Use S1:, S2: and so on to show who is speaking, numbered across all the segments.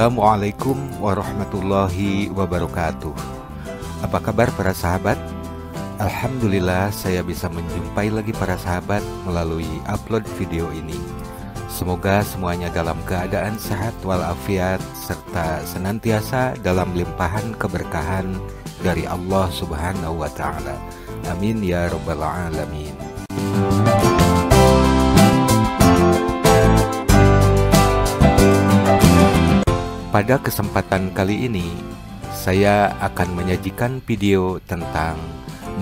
S1: Assalamualaikum warahmatullahi wabarakatuh. Apa kabar para sahabat? Alhamdulillah saya bisa menjumpai lagi para sahabat melalui upload video ini. Semoga semuanya dalam keadaan sehat walafiat serta senantiasa dalam limpahan keberkahan dari Allah Subhanahu wa Ta'ala. Amin ya rabbal alamin. Pada kesempatan kali ini, saya akan menyajikan video tentang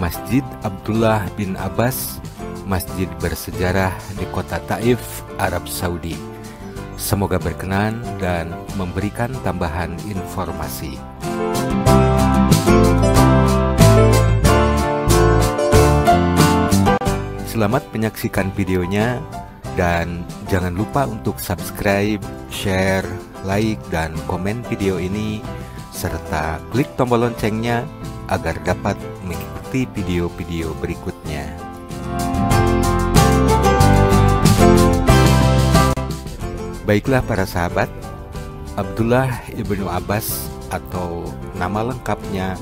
S1: Masjid Abdullah bin Abbas, masjid bersejarah di kota Taif, Arab Saudi. Semoga berkenan dan memberikan tambahan informasi. Selamat menyaksikan videonya dan jangan lupa untuk subscribe, share, like, dan komen video ini serta klik tombol loncengnya agar dapat mengikuti video-video berikutnya. Baiklah para sahabat, Abdullah ibnu Abbas atau nama lengkapnya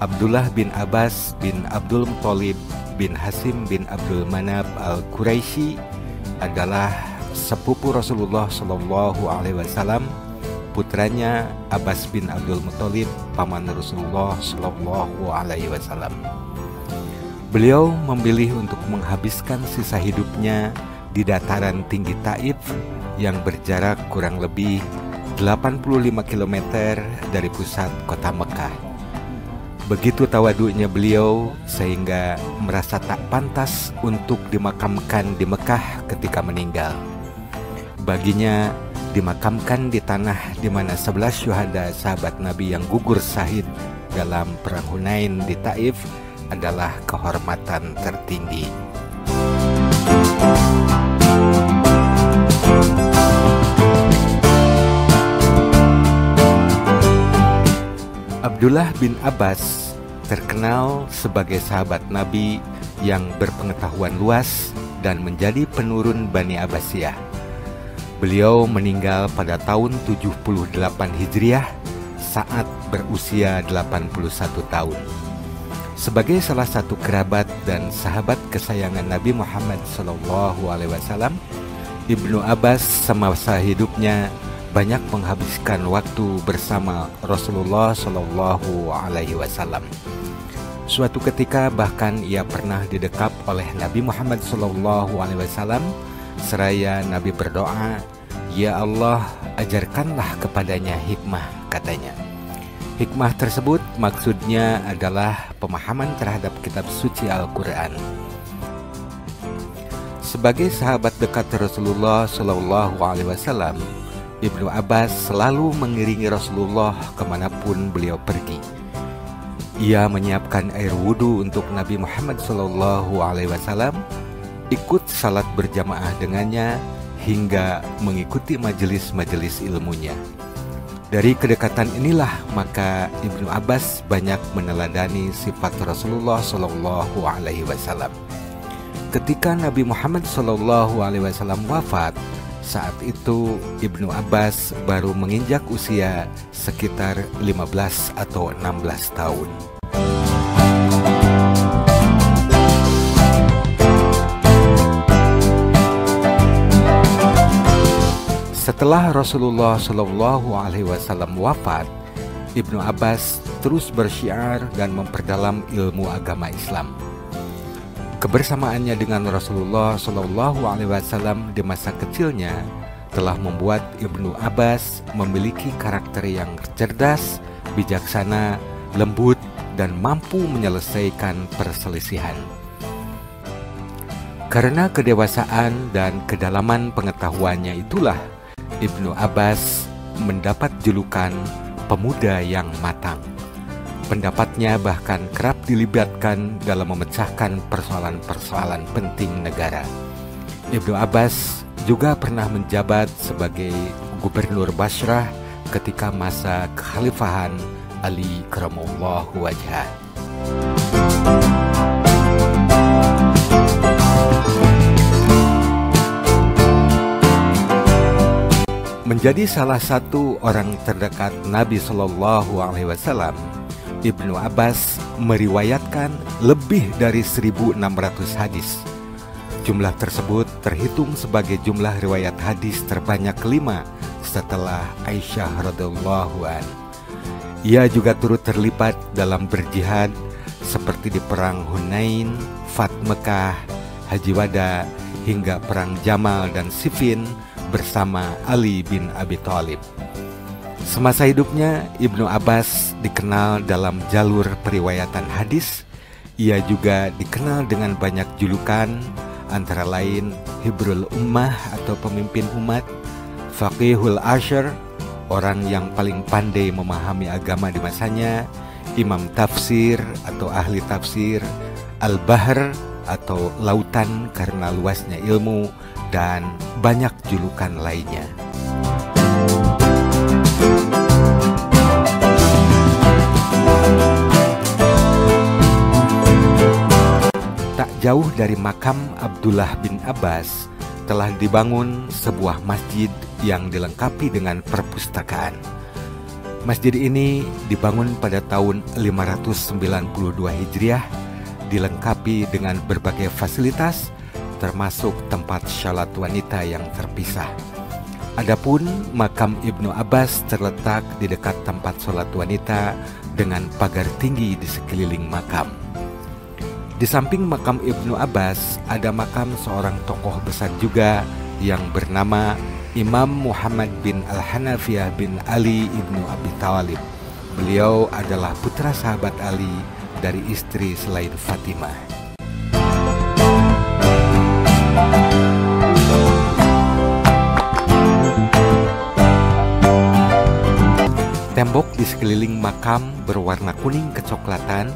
S1: Abdullah bin Abbas bin Abdul Muthalib bin Hasim bin Abdul Manab al-Quraisy adalah sepupu Rasulullah Shallallahu Alaihi Wasallam, putranya Abbas bin Abdul Muthalib, paman Rasulullah Shallallahu Alaihi Wasallam. Beliau memilih untuk menghabiskan sisa hidupnya di dataran tinggi Taif yang berjarak kurang lebih 85 km dari pusat kota Mekah. Begitu tawaduknya beliau sehingga merasa tak pantas untuk dimakamkan di Mekah ketika meninggal. Baginya dimakamkan di tanah di mana 11 syuhada sahabat Nabi yang gugur syahid dalam perang Hunain di Taif adalah kehormatan tertinggi. Abdullah bin Abbas terkenal sebagai sahabat Nabi yang berpengetahuan luas dan menjadi penurun Bani Abbasiyah. Beliau meninggal pada tahun 78 Hijriah saat berusia 81 tahun. Sebagai salah satu kerabat dan sahabat kesayangan Nabi Muhammad SAW, Ibnu Abbas semasa hidupnya banyak menghabiskan waktu bersama Rasulullah Shallallahu Alaihi Wasallam. Suatu ketika bahkan ia pernah didekap oleh Nabi Muhammad Shallallahu Alaihi Wasallam seraya Nabi berdoa, "Ya Allah, ajarkanlah kepadanya hikmah," katanya. Hikmah tersebut maksudnya adalah pemahaman terhadap kitab suci Al-Quran. Sebagai sahabat dekat Rasulullah Shallallahu Alaihi Wasallam, Ibnu Abbas selalu mengiringi Rasulullah kemanapun beliau pergi. Ia menyiapkan air wudhu untuk Nabi Muhammad SAW, ikut salat berjamaah dengannya, hingga mengikuti majelis-majelis ilmunya. Dari kedekatan inilah maka Ibnu Abbas banyak meneladani sifat Rasulullah SAW. Ketika Nabi Muhammad SAW wafat, saat itu Ibnu Abbas baru menginjak usia sekitar 15 atau 16 tahun. Setelah Rasulullah Shallallahu Alaihi Wasallam wafat, Ibnu Abbas terus bersyiar dan memperdalam ilmu agama Islam. Kebersamaannya dengan Rasulullah Shallallahu Alaihi Wasallam di masa kecilnya telah membuat Ibnu Abbas memiliki karakter yang cerdas, bijaksana, lembut, dan mampu menyelesaikan perselisihan. Karena kedewasaan dan kedalaman pengetahuannya itulah Ibnu Abbas mendapat julukan pemuda yang matang. Pendapatnya bahkan kerap dilibatkan dalam memecahkan persoalan-persoalan penting negara. Ibnu Abbas juga pernah menjabat sebagai gubernur Basrah ketika masa kekhalifahan Ali Karamallahu Wajhah. Menjadi salah satu orang terdekat Nabi Shallallahu Alaihi Wasallam, Ibnu Abbas meriwayatkan lebih dari 1.600 hadis. Jumlah tersebut terhitung sebagai jumlah riwayat hadis terbanyak kelima setelah Aisyah radhiyallahu anha. Ia juga turut terlibat dalam berjihad seperti di perang Hunain, Fath Mekah, Haji Wada, hingga perang Jamal dan Siffin bersama Ali bin Abi Thalib. Semasa hidupnya, Ibnu Abbas dikenal dalam jalur periwayatan hadis. Ia juga dikenal dengan banyak julukan, antara lain Hibrul Ummah atau pemimpin umat, Faqihul Ashar, orang yang paling pandai memahami agama di masanya, Imam Tafsir atau ahli tafsir, Al-Bahr atau lautan karena luasnya ilmu, dan banyak julukan lainnya. Tak jauh dari makam Abdullah bin Abbas telah dibangun sebuah masjid yang dilengkapi dengan perpustakaan. Masjid ini dibangun pada tahun 592 Hijriah, dilengkapi dengan berbagai fasilitas, termasuk tempat syalat wanita yang terpisah. Adapun makam Ibnu Abbas terletak di dekat tempat sholat wanita dengan pagar tinggi di sekeliling makam. Di samping makam Ibnu Abbas, ada makam seorang tokoh besar juga yang bernama Imam Muhammad bin Al-Hanafiyah bin Ali ibnu Abi Thalib. Beliau adalah putra sahabat Ali dari istri selain Fatimah. Tembok di sekeliling makam berwarna kuning kecoklatan,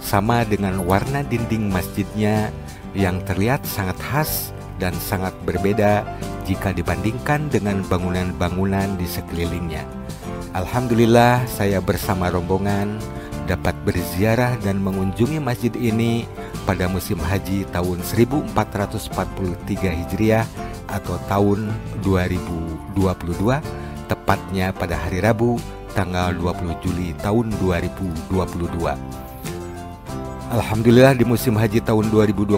S1: sama dengan warna dinding masjidnya yang terlihat sangat khas dan sangat berbeda jika dibandingkan dengan bangunan-bangunan di sekelilingnya. Alhamdulillah, saya bersama rombongan dapat berziarah dan mengunjungi masjid ini pada musim haji tahun 1443 Hijriah atau tahun 2022, tepatnya pada hari Rabu tanggal 20 Juli tahun 2022. Alhamdulillah, di musim haji tahun 2022,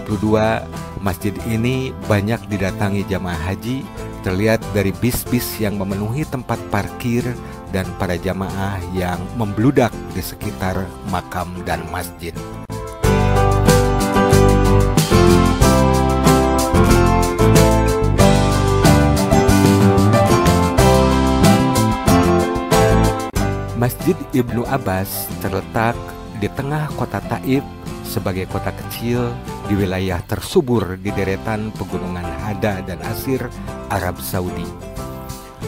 S1: masjid ini banyak didatangi jamaah haji, terlihat dari bis-bis yang memenuhi tempat parkir dan para jamaah yang membludak di sekitar makam dan masjid. Masjid Ibnu Abbas terletak di tengah kota Taif, sebagai kota kecil di wilayah tersubur di deretan pegunungan Hada dan Asir, Arab Saudi.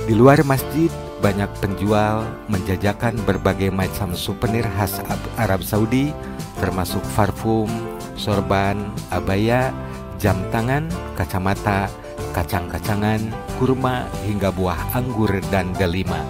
S1: Di luar masjid, banyak penjual menjajakan berbagai macam souvenir khas Arab Saudi, termasuk parfum, sorban, abaya, jam tangan, kacamata, kacang-kacangan, kurma, hingga buah anggur dan delima.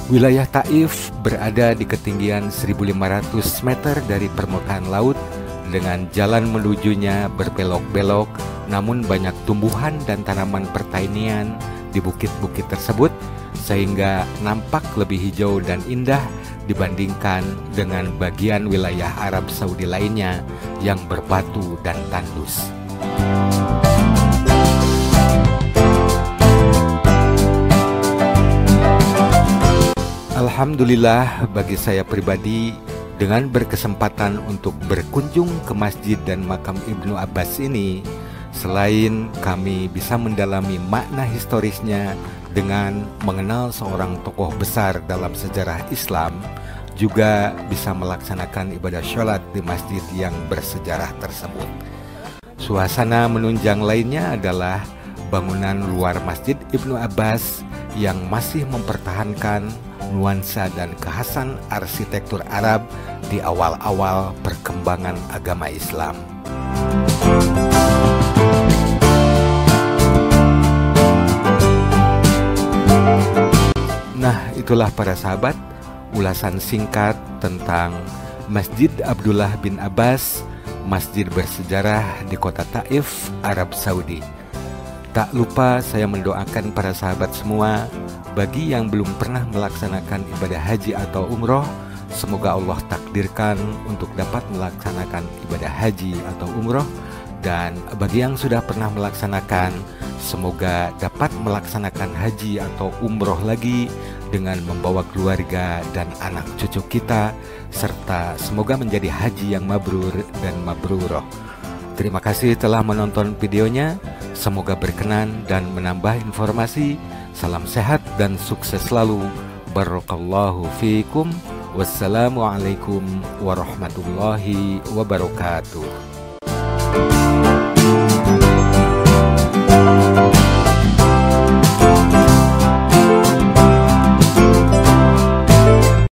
S1: Wilayah Taif berada di ketinggian 1.500 meter dari permukaan laut, dengan jalan menujunya berbelok-belok, namun banyak tumbuhan dan tanaman pertanian di bukit-bukit tersebut, sehingga nampak lebih hijau dan indah dibandingkan dengan bagian wilayah Arab Saudi lainnya yang berbatu dan tandus. Alhamdulillah, bagi saya pribadi, dengan berkesempatan untuk berkunjung ke masjid dan makam Ibnu Abbas ini, selain kami bisa mendalami makna historisnya dengan mengenal seorang tokoh besar dalam sejarah Islam, juga bisa melaksanakan ibadah sholat di masjid yang bersejarah tersebut. Suasana menunjang lainnya adalah bangunan luar masjid Ibnu Abbas yang masih mempertahankan nuansa dan kekhasan arsitektur Arab di awal-awal perkembangan agama Islam. Nah, itulah para sahabat, ulasan singkat tentang Masjid Abdullah bin Abbas, masjid bersejarah di kota Taif, Arab Saudi. Tak lupa saya mendoakan para sahabat semua, bagi yang belum pernah melaksanakan ibadah haji atau umroh, semoga Allah takdirkan untuk dapat melaksanakan ibadah haji atau umroh. Dan bagi yang sudah pernah melaksanakan, semoga dapat melaksanakan haji atau umroh lagi dengan membawa keluarga dan anak cucu kita, serta semoga menjadi haji yang mabrur dan mabruroh. Terima kasih telah menonton videonya. Semoga berkenan dan menambah informasi. Salam sehat dan sukses selalu. Barakallahu fiikum. Wassalamualaikum warahmatullahi wabarakatuh.